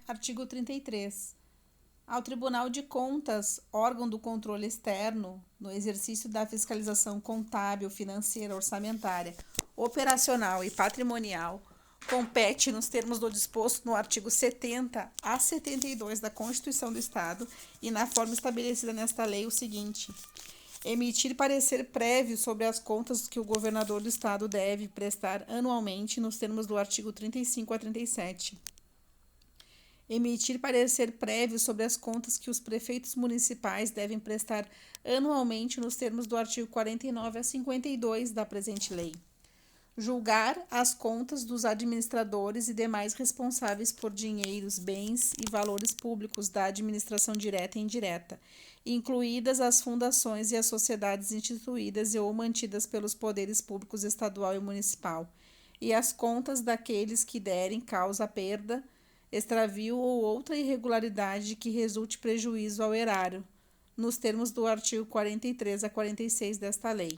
Artigo 33. Ao Tribunal de Contas, órgão do controle externo, no exercício da fiscalização contábil, financeira, orçamentária, operacional e patrimonial, compete, nos termos do disposto no artigo 70 a 72 da Constituição do Estado e na forma estabelecida nesta lei, o seguinte: emitir parecer prévio sobre as contas que o governador do Estado deve prestar anualmente, nos termos do artigo 35 a 37. Emitir parecer prévio sobre as contas que os prefeitos municipais devem prestar anualmente, nos termos do artigo 49 a 52 da presente lei. Julgar as contas dos administradores e demais responsáveis por dinheiros, bens e valores públicos da administração direta e indireta, incluídas as fundações e as sociedades instituídas e ou mantidas pelos poderes públicos estadual e municipal, e as contas daqueles que derem causa à perda, extravio ou outra irregularidade que resulte prejuízo ao erário, nos termos do artigo 43 a 46 desta lei.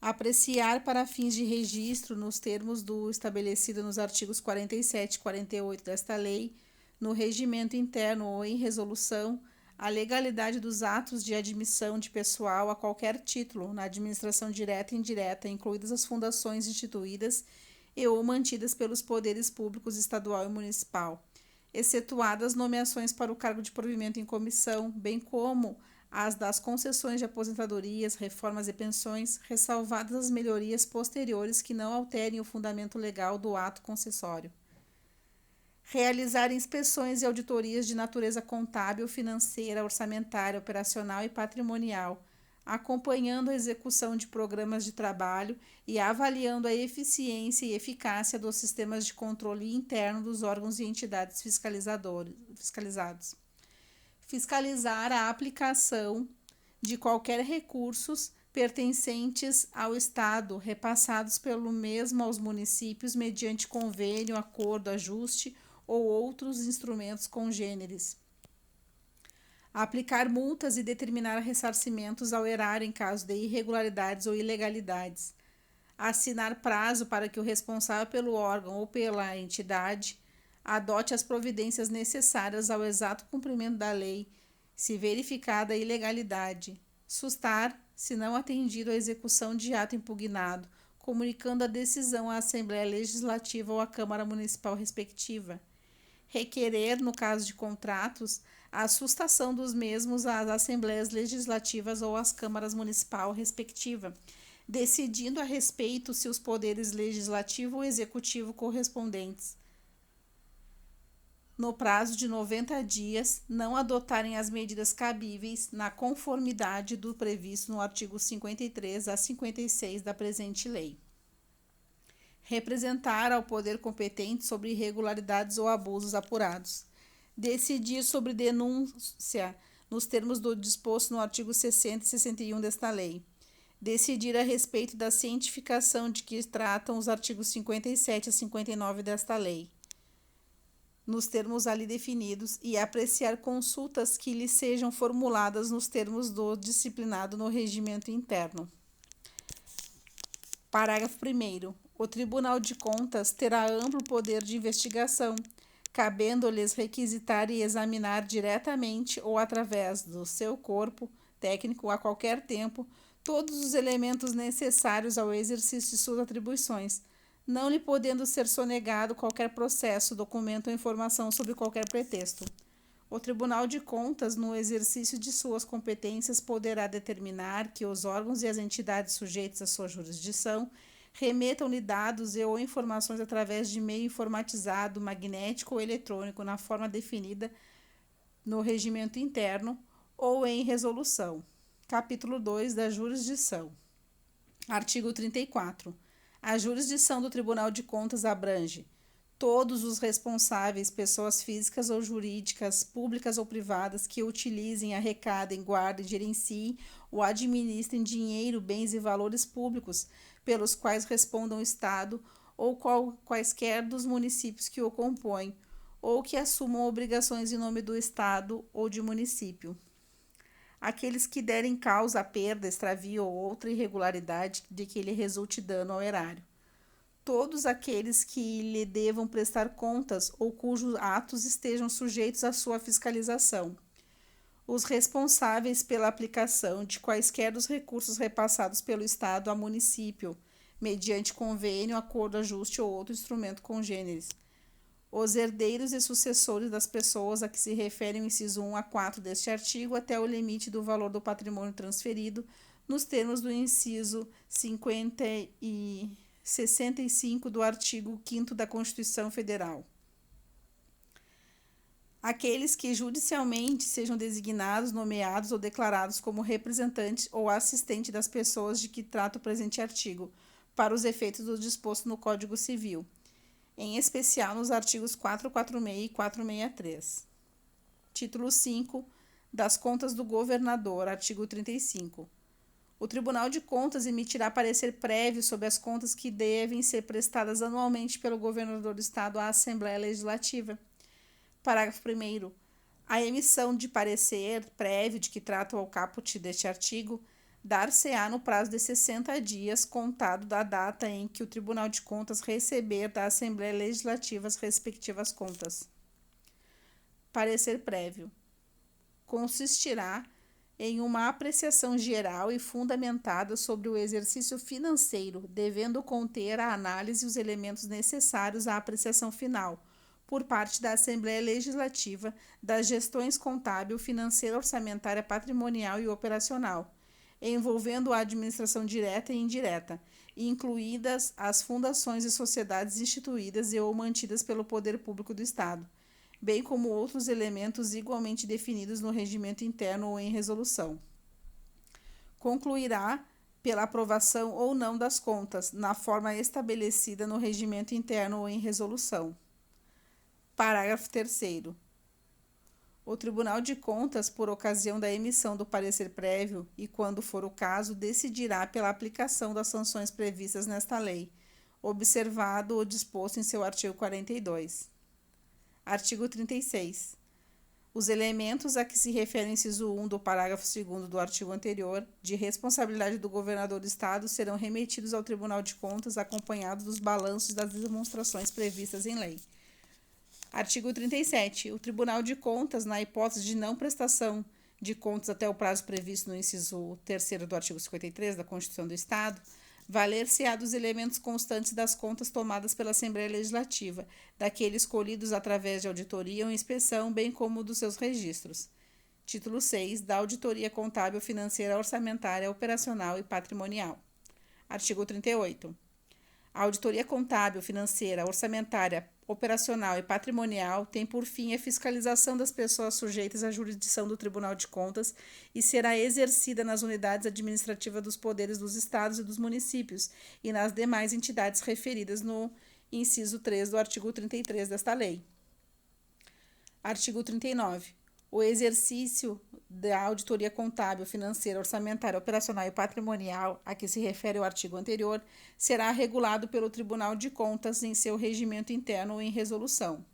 Apreciar para fins de registro, nos termos do estabelecido nos artigos 47 e 48 desta lei, no regimento interno ou em resolução, a legalidade dos atos de admissão de pessoal a qualquer título na administração direta e indireta, incluídas as fundações instituídas e ou mantidas pelos poderes públicos estadual e municipal, excetuadas nomeações para o cargo de provimento em comissão, bem como as das concessões de aposentadorias, reformas e pensões, ressalvadas as melhorias posteriores que não alterem o fundamento legal do ato concessório. Realizar inspeções e auditorias de natureza contábil, financeira, orçamentária, operacional e patrimonial, acompanhando a execução de programas de trabalho e avaliando a eficiência e eficácia dos sistemas de controle interno dos órgãos e entidades fiscalizados. Fiscalizar a aplicação de qualquer recursos pertencentes ao Estado, repassados pelo mesmo aos municípios mediante convênio, acordo, ajuste ou outros instrumentos congêneres. Aplicar multas e determinar ressarcimentos ao erário em caso de irregularidades ou ilegalidades. Assinar prazo para que o responsável pelo órgão ou pela entidade adote as providências necessárias ao exato cumprimento da lei, se verificada a ilegalidade. Sustar, se não atendido à execução de ato impugnado, comunicando a decisão à Assembleia Legislativa ou à Câmara Municipal respectiva. Requerer, no caso de contratos, a sustação dos mesmos às Assembleias Legislativas ou às Câmaras Municipal respectiva, decidindo a respeito se os poderes legislativo ou executivo correspondentes, no prazo de 90 dias, não adotarem as medidas cabíveis na conformidade do previsto no artigo 53 a 56 da presente lei. Representar ao poder competente sobre irregularidades ou abusos apurados. Decidir sobre denúncia nos termos do disposto no artigo 60 e 61 desta lei. Decidir a respeito da cientificação de que tratam os artigos 57 a 59 desta lei, nos termos ali definidos, e apreciar consultas que lhe sejam formuladas nos termos do disciplinado no regimento interno. Parágrafo 1º. O Tribunal de Contas terá amplo poder de investigação, cabendo-lhes requisitar e examinar diretamente ou através do seu corpo técnico a qualquer tempo todos os elementos necessários ao exercício de suas atribuições, não lhe podendo ser sonegado qualquer processo, documento ou informação sob qualquer pretexto. O Tribunal de Contas, no exercício de suas competências, poderá determinar que os órgãos e as entidades sujeitos à sua jurisdição remetam-lhe dados e ou informações através de meio informatizado, magnético ou eletrônico, na forma definida no regimento interno ou em resolução. Capítulo 2 da Jurisdição. Artigo 34. A jurisdição do Tribunal de Contas abrange todos os responsáveis, pessoas físicas ou jurídicas, públicas ou privadas, que utilizem, arrecadem, guardem, gerenciem ou administrem dinheiro, bens e valores públicos, pelos quais respondam o Estado ou quaisquer dos municípios que o compõem, ou que assumam obrigações em nome do Estado ou de município. Aqueles que derem causa à perda, extravio ou outra irregularidade de que lhe resulte dano ao erário. todos aqueles que lhe devam prestar contas ou cujos atos estejam sujeitos à sua fiscalização. Os responsáveis pela aplicação de quaisquer dos recursos repassados pelo Estado a município, mediante convênio, acordo, ajuste ou outro instrumento congêneres. Os herdeiros e sucessores das pessoas a que se referem o inciso 1 a 4 deste artigo até o limite do valor do patrimônio transferido, nos termos do inciso 50 e 65 do artigo 5º da Constituição Federal. Aqueles que judicialmente sejam designados, nomeados ou declarados como representantes ou assistente das pessoas de que trata o presente artigo, para os efeitos do disposto no Código Civil, em especial nos artigos 446 e 463. Título 5 das Contas do Governador, artigo 35. O Tribunal de Contas emitirá parecer prévio sobre as contas que devem ser prestadas anualmente pelo Governador do Estado à Assembleia Legislativa. Parágrafo 1º. A emissão de parecer prévio de que trata o caput deste artigo dar-se-á no prazo de 60 dias, contado da data em que o Tribunal de Contas receber da Assembleia Legislativa as respectivas contas. Parecer prévio. Consistirá em uma apreciação geral e fundamentada sobre o exercício financeiro, devendo conter a análise e os elementos necessários à apreciação final, por parte da Assembleia Legislativa, das gestões contábil, financeira, orçamentária, patrimonial e operacional, envolvendo a administração direta e indireta, incluídas as fundações e sociedades instituídas e ou mantidas pelo Poder Público do Estado, bem como outros elementos igualmente definidos no regimento interno ou em resolução. Concluirá pela aprovação ou não das contas, na forma estabelecida no regimento interno ou em resolução. Parágrafo 3º. O Tribunal de Contas, por ocasião da emissão do parecer prévio e, quando for o caso, decidirá pela aplicação das sanções previstas nesta lei, observado o disposto em seu artigo 42. Artigo 36. Os elementos a que se refere o inciso 1 do parágrafo 2º do artigo anterior, de responsabilidade do governador do Estado, serão remetidos ao Tribunal de Contas acompanhados dos balanços e das demonstrações previstas em lei. Artigo 37. O Tribunal de Contas, na hipótese de não prestação de contas até o prazo previsto no inciso 3º do artigo 53 da Constituição do Estado, valer-se-á dos elementos constantes das contas tomadas pela Assembleia Legislativa, daqueles escolhidos através de auditoria ou inspeção, bem como dos seus registros. Título 6. Da auditoria contábil, financeira, orçamentária, operacional e patrimonial. Artigo 38. A auditoria contábil, financeira, orçamentária, operacional e patrimonial tem por fim a fiscalização das pessoas sujeitas à jurisdição do Tribunal de Contas e será exercida nas unidades administrativas dos poderes dos estados e dos municípios e nas demais entidades referidas no inciso 3 do artigo 33 desta lei. Artigo 39. O exercício da auditoria contábil, financeira, orçamentária, operacional e patrimonial, a que se refere o artigo anterior, será regulado pelo Tribunal de Contas em seu regimento interno ou em resolução.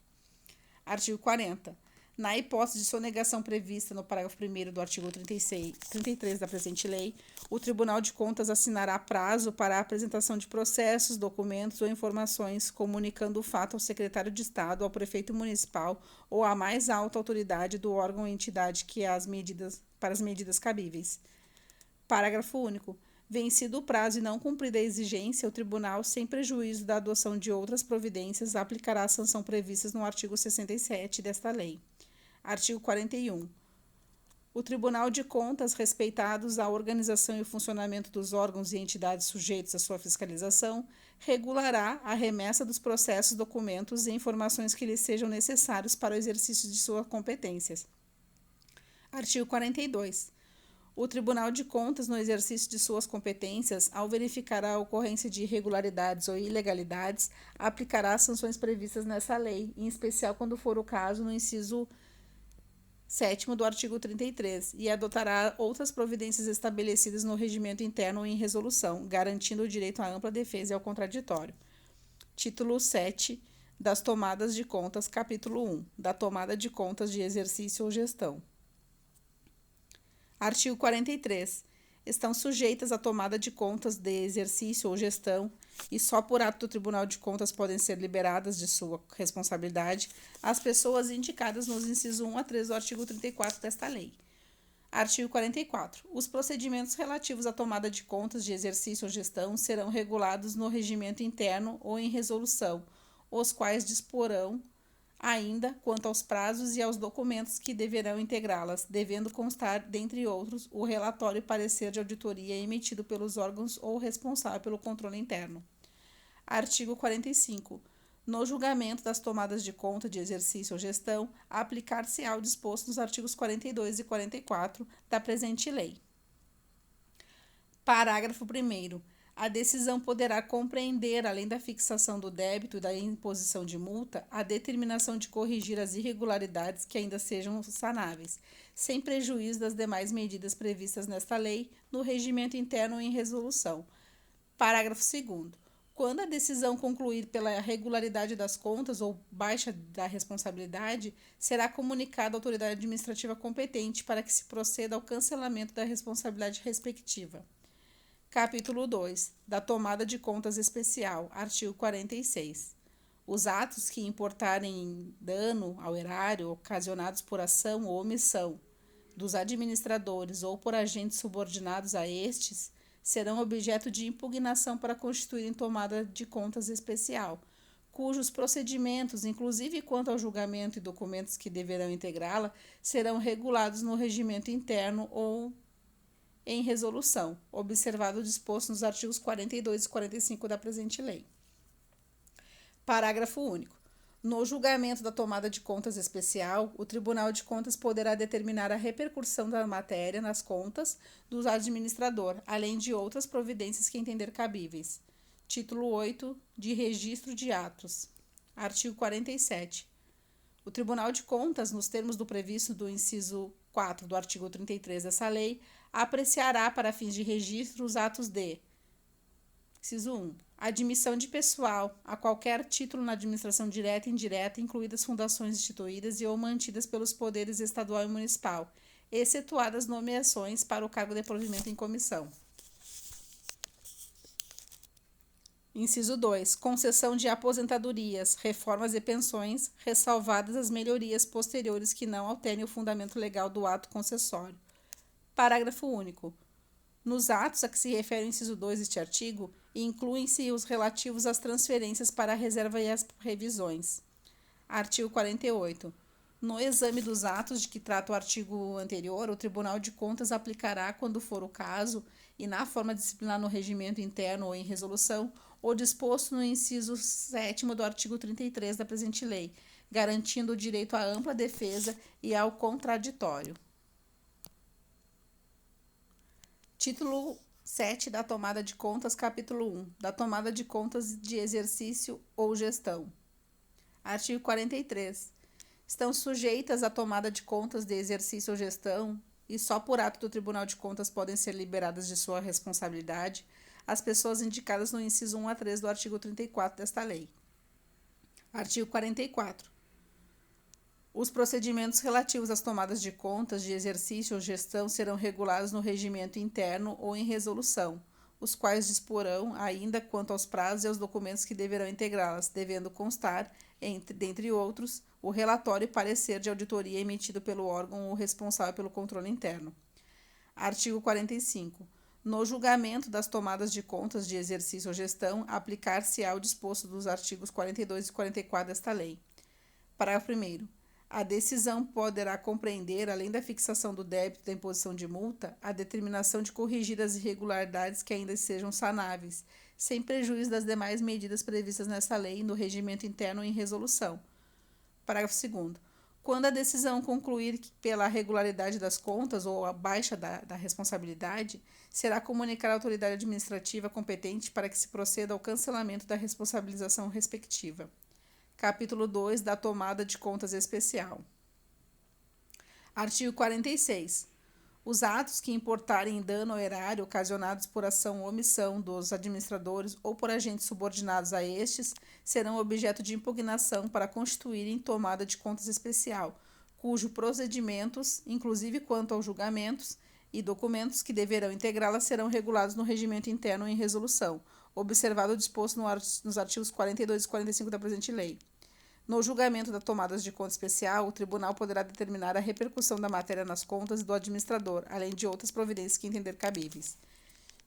Artigo 40. Na hipótese de sonegação prevista no parágrafo 1º do artigo 33 da presente lei, o Tribunal de Contas assinará prazo para a apresentação de processos, documentos ou informações, comunicando o fato ao secretário de Estado, ao prefeito municipal ou à mais alta autoridade do órgão ou entidade que para as medidas cabíveis. Parágrafo único. Vencido o prazo e não cumprida a exigência, o Tribunal, sem prejuízo da adoção de outras providências, aplicará a sanção prevista no artigo 67 desta lei. Artigo 41. O Tribunal de Contas, respeitados a organização e o funcionamento dos órgãos e entidades sujeitos à sua fiscalização, regulará a remessa dos processos, documentos e informações que lhe sejam necessários para o exercício de suas competências. Artigo 42. O Tribunal de Contas, no exercício de suas competências, ao verificar a ocorrência de irregularidades ou ilegalidades, aplicará as sanções previstas nessa lei, em especial quando for o caso no inciso 7º do artigo 33, e adotará outras providências estabelecidas no regimento interno ou em resolução, garantindo o direito à ampla defesa e ao contraditório. Título 7 das tomadas de contas, capítulo 1, da tomada de contas de exercício ou gestão. Artigo 43. Estão sujeitas à tomada de contas de exercício ou gestão, e só por ato do Tribunal de Contas podem ser liberadas de sua responsabilidade as pessoas indicadas nos incisos 1 a 3 do artigo 34 desta lei. Artigo 44. Os procedimentos relativos à tomada de contas de exercício ou gestão serão regulados no regimento interno ou em resolução, os quais disporão ainda quanto aos prazos e aos documentos que deverão integrá-las, devendo constar, dentre outros, o relatório e parecer de auditoria emitido pelos órgãos ou responsável pelo controle interno. Artigo 45. No julgamento das tomadas de conta de exercício ou gestão, aplicar-se-á o disposto nos artigos 42 e 44 da presente lei. Parágrafo 1º. A decisão poderá compreender, além da fixação do débito e da imposição de multa, a determinação de corrigir as irregularidades que ainda sejam sanáveis, sem prejuízo das demais medidas previstas nesta lei, no regimento interno ou em resolução. Parágrafo 2º. Quando a decisão concluir pela regularidade das contas ou baixa da responsabilidade, será comunicada à autoridade administrativa competente para que se proceda ao cancelamento da responsabilidade respectiva. Capítulo 2. Da tomada de contas especial. Artigo 46. Os atos que importarem dano ao erário ocasionados por ação ou omissão dos administradores ou por agentes subordinados a estes serão objeto de impugnação para constituírem tomada de contas especial, cujos procedimentos, inclusive quanto ao julgamento e documentos que deverão integrá-la, serão regulados no regimento interno ou em resolução, observado o disposto nos artigos 42 e 45 da presente lei. Parágrafo único. No julgamento da tomada de contas especial, o Tribunal de Contas poderá determinar a repercussão da matéria nas contas do administrador, além de outras providências que entender cabíveis. Título 8 de Registro de Atos. Artigo 47. O Tribunal de Contas, nos termos do previsto do inciso 4 do artigo 33 dessa lei, apreciará para fins de registro os atos de: inciso 1. Admissão de pessoal a qualquer título na administração direta e indireta, incluídas fundações instituídas e ou mantidas pelos poderes estadual e municipal, excetuadas nomeações para o cargo de provimento em comissão. Inciso 2. Concessão de aposentadorias, reformas e pensões, ressalvadas as melhorias posteriores que não alterem o fundamento legal do ato concessório. Parágrafo único. Nos atos a que se refere o inciso 2 deste artigo, incluem-se os relativos às transferências para a reserva e às revisões. Artigo 48. No exame dos atos de que trata o artigo anterior, o Tribunal de Contas aplicará, quando for o caso, e na forma disciplinar no regimento interno ou em resolução, o disposto no inciso 7º do artigo 33 da presente lei, garantindo o direito à ampla defesa e ao contraditório. Título 7 da tomada de contas, capítulo 1, da tomada de contas de exercício ou gestão. Artigo 43. Estão sujeitas à tomada de contas de exercício ou gestão, e só por ato do Tribunal de Contas podem ser liberadas de sua responsabilidade, as pessoas indicadas no inciso 1 a 3 do artigo 34 desta lei. Artigo 44. Os procedimentos relativos às tomadas de contas de exercício ou gestão serão regulados no regimento interno ou em resolução, os quais disporão ainda quanto aos prazos e aos documentos que deverão integrá-las, devendo constar, dentre outros, o relatório e parecer de auditoria emitido pelo órgão ou responsável pelo controle interno. Artigo 45. No julgamento das tomadas de contas de exercício ou gestão, aplicar-se-á o disposto dos artigos 42 e 44 desta lei. Parágrafo 1º. A decisão poderá compreender, além da fixação do débito e da imposição de multa, a determinação de corrigir as irregularidades que ainda sejam sanáveis, sem prejuízo das demais medidas previstas nesta lei, no regimento interno ou em resolução. Parágrafo 2º. Quando a decisão concluir pela regularidade das contas ou a baixa da responsabilidade, será comunicada à autoridade administrativa competente para que se proceda ao cancelamento da responsabilização respectiva. Capítulo 2 da tomada de contas especial. Artigo 46. Os atos que importarem dano ao erário ocasionados por ação ou omissão dos administradores ou por agentes subordinados a estes serão objeto de impugnação para constituírem tomada de contas especial, cujos procedimentos, inclusive quanto aos julgamentos e documentos que deverão integrá-la, serão regulados no regimento interno em resolução, observado o disposto nos artigos 42 e 45 da presente lei. No julgamento da tomadas de conta especial, o tribunal poderá determinar a repercussão da matéria nas contas do administrador, além de outras providências que entender cabíveis.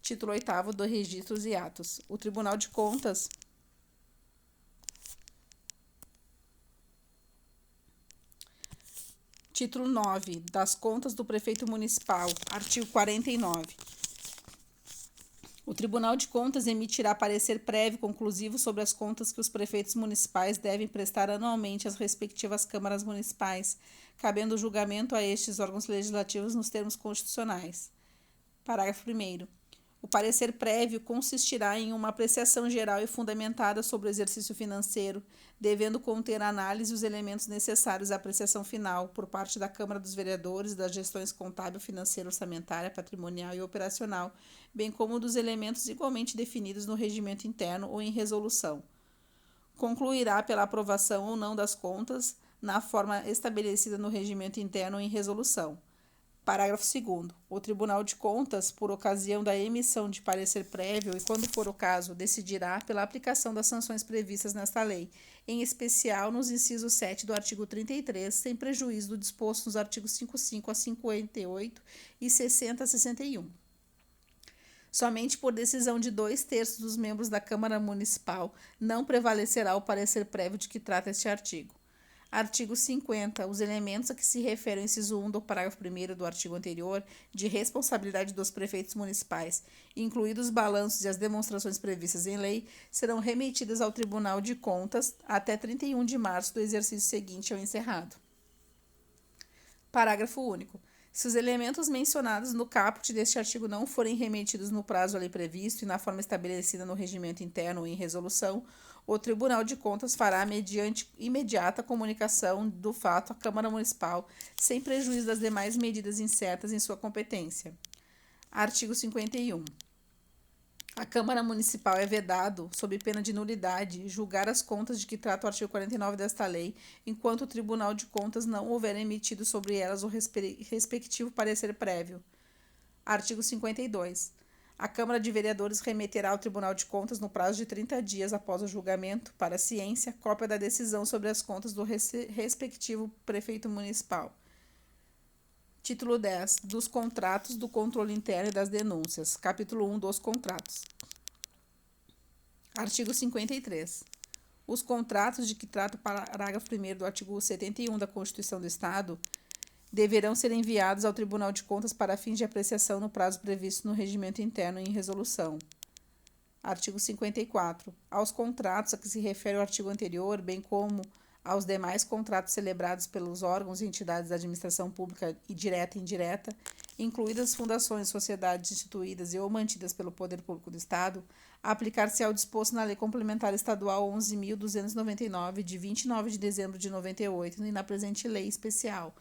Título 8º do Registros e Atos. O Tribunal de Contas Título 9 das Contas do Prefeito Municipal. Artigo 49. O Tribunal de Contas emitirá parecer prévio conclusivo sobre as contas que os prefeitos municipais devem prestar anualmente às respectivas câmaras municipais, cabendo julgamento a estes órgãos legislativos nos termos constitucionais. Parágrafo 1º. O parecer prévio consistirá em uma apreciação geral e fundamentada sobre o exercício financeiro, devendo conter a análise os elementos necessários à apreciação final, por parte da Câmara dos Vereadores, das gestões contábil, financeira, orçamentária, patrimonial e operacional, bem como dos elementos igualmente definidos no regimento interno ou em resolução. Concluirá pela aprovação ou não das contas, na forma estabelecida no regimento interno ou em resolução. Parágrafo 2º. O Tribunal de Contas, por ocasião da emissão de parecer prévio e, quando for o caso, decidirá pela aplicação das sanções previstas nesta lei, em especial nos incisos 7 do artigo 33, sem prejuízo do disposto nos artigos 55 a 58 e 60 a 61. Somente por decisão de 2/3 dos membros da Câmara Municipal não prevalecerá o parecer prévio de que trata este artigo. Artigo 50. Os elementos a que se refere o inciso 1 do parágrafo 1º do artigo anterior, de responsabilidade dos prefeitos municipais, incluídos os balanços e as demonstrações previstas em lei, serão remetidas ao Tribunal de Contas até 31 de março do exercício seguinte ao encerrado. Parágrafo único. Se os elementos mencionados no caput deste artigo não forem remetidos no prazo a lei previsto e na forma estabelecida no regimento interno ou em resolução, o Tribunal de Contas fará, mediante imediata comunicação do fato à Câmara Municipal, sem prejuízo das demais medidas incertas em sua competência. Artigo 51. A Câmara Municipal é vedado, sob pena de nulidade, julgar as contas de que trata o artigo 49 desta lei, enquanto o Tribunal de Contas não houver emitido sobre elas o respectivo parecer prévio. Artigo 52. A Câmara de Vereadores remeterá ao Tribunal de Contas, no prazo de 30 dias após o julgamento, para a ciência, cópia da decisão sobre as contas do respectivo prefeito municipal. Título 10. Dos contratos, do controle interno e das denúncias. Capítulo 1 dos contratos. Artigo 53. Os contratos de que trata o parágrafo 1º do artigo 71 da Constituição do Estado deverão ser enviados ao Tribunal de Contas para fins de apreciação no prazo previsto no regimento interno e em resolução. Artigo 54. Aos contratos a que se refere o artigo anterior, bem como aos demais contratos celebrados pelos órgãos e entidades da administração pública e direta e indireta, incluídas fundações, sociedades instituídas e ou mantidas pelo Poder Público do Estado, aplicar-se ao disposto na Lei Complementar Estadual 11.299, de 29 de dezembro de 98, e na presente lei especial,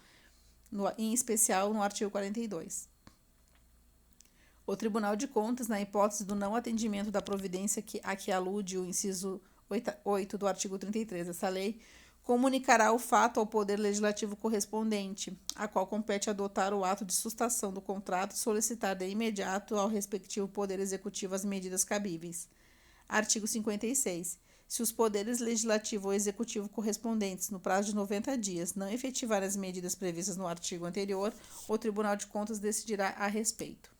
em especial no artigo 42. O Tribunal de Contas, na hipótese do não atendimento da providência a que alude o inciso 8 do artigo 33 dessa lei, comunicará o fato ao Poder Legislativo correspondente, a qual compete adotar o ato de sustação do contrato e solicitar de imediato ao respectivo Poder Executivo as medidas cabíveis. Artigo 56. Se os poderes legislativo ou executivo correspondentes, no prazo de 90 dias, não efetivarem as medidas previstas no artigo anterior, o Tribunal de Contas decidirá a respeito.